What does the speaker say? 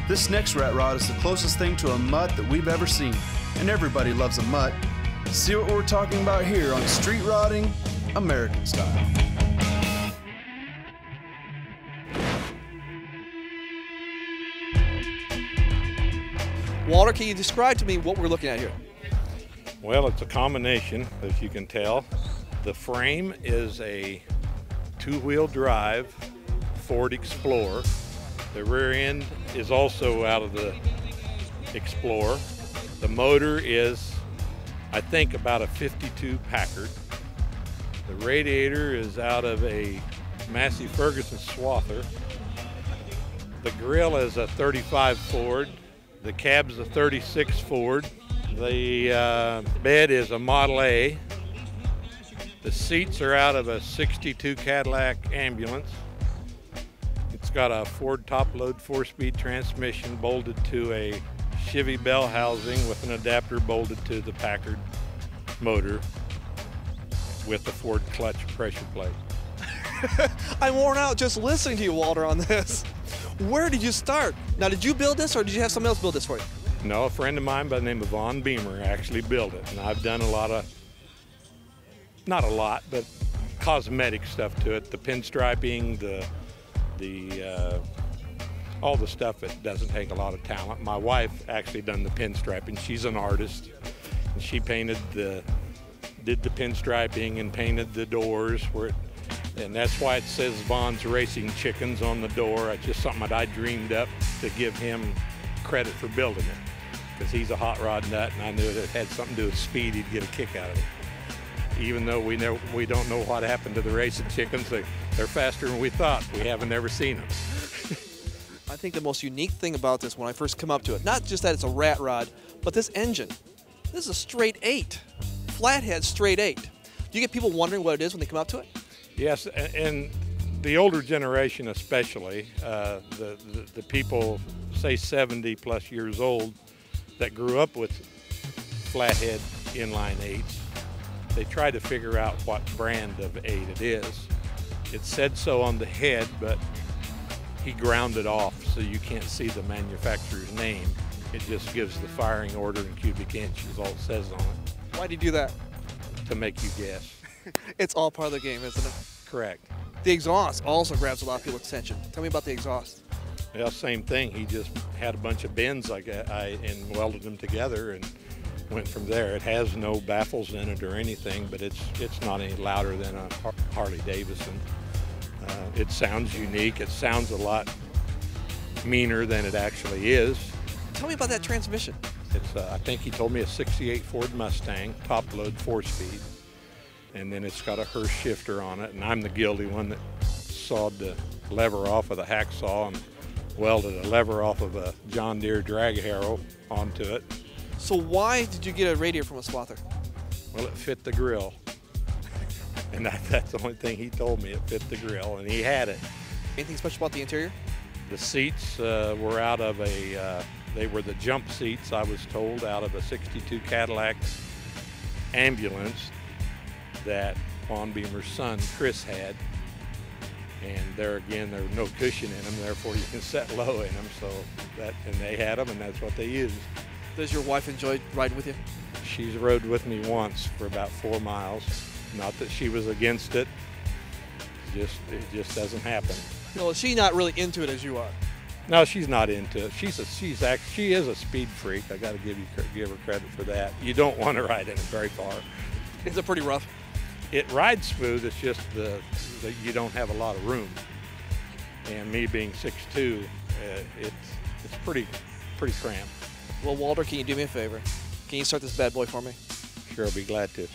This next rat rod is the closest thing to a mutt that we've ever seen, and everybody loves a mutt. See what we're talking about here on Street Rodding American Style. Walter, can you describe to me what we're looking at here? Well, it's a combination, as you can tell. The frame is a two-wheel drive Ford Explorer. The rear end is also out of the Explorer. The motor is, I think, about a 52 Packard. The radiator is out of a Massey Ferguson Swather. The grill is a 35 Ford. The cab's a 36 Ford. The bed is a Model A. The seats are out of a 62 Cadillac Ambulance. It's got a Ford top-load 4-speed transmission bolted to a Chevy bell housing with an adapter bolted to the Packard motor with the Ford clutch pressure plate. I'm worn out just listening to you, Walter, on this. Where did you start? Now, did you build this or did you have someone else build this for you? No, a friend of mine by the name of Von Beamer actually built it. And I've done a lot of, not a lot, but cosmetic stuff to it. The pinstriping, all the stuff that doesn't take a lot of talent. My wife actually done the pinstriping. She's an artist. And she did the pinstriping and painted the doors and that's why it says Von's Racing Chickens on the door. It's just something that I dreamed up to give him credit for building it, because he's a hot rod nut, and I knew that it had something to do with speed. He'd get a kick out of it. Even though we don't know what happened to the Racing Chickens, they're faster than we thought. We haven't ever seen them. I think the most unique thing about this when I first come up to it, not just that it's a rat rod, but this engine. This is a straight 8, flathead straight 8. Do you get people wondering what it is when they come up to it? Yes, and the older generation especially, the people, say 70 plus years old, that grew up with flathead inline 8s, they try to figure out what brand of 8 it is. It said so on the head, but he ground it off so you can't see the manufacturer's name. It just gives the firing order in cubic inches, all it says on it. Why do you do that? To make you guess. It's all part of the game, isn't it? Correct. The exhaust also grabs a lot of people's attention. Tell me about the exhaust. Well, same thing. He just had a bunch of bends and welded them together and went from there. It has no baffles in it or anything, but it's not any louder than a Harley Davidson. It sounds unique. It sounds a lot meaner than it actually is. Tell me about that transmission. It's I think he told me a 68 Ford Mustang, top load 4-speed. And then it's got a Hurst shifter on it, and I'm the guilty one that sawed the lever off of the hacksaw and welded a lever off of a John Deere drag harrow onto it. So why did you get a radiator from a Swather? Well, it fit the grill. And that's the only thing he told me, it fit the grill, and he had it. Anything special about the interior? The seats were out of they were the jump seats, I was told, out of a 62 Cadillac Ambulance that Von Beamer's son, Chris, had. And there again, there was no cushion in them, therefore you can sit low in them. And they had them, and that's what they used. Does your wife enjoy riding with you? She's rode with me once for about 4 miles. Not that she was against it, it just doesn't happen. No, she's not really into it as you are. No, she's not into it. She is a speed freak. I got to give her credit for that. You don't want to ride in it very far. Is it pretty rough? It rides smooth. It's just you don't have a lot of room. And me being 6'2", it's pretty cramped. Well, Walter, can you do me a favor? Can you start this bad boy for me? Sure, I'll be glad to.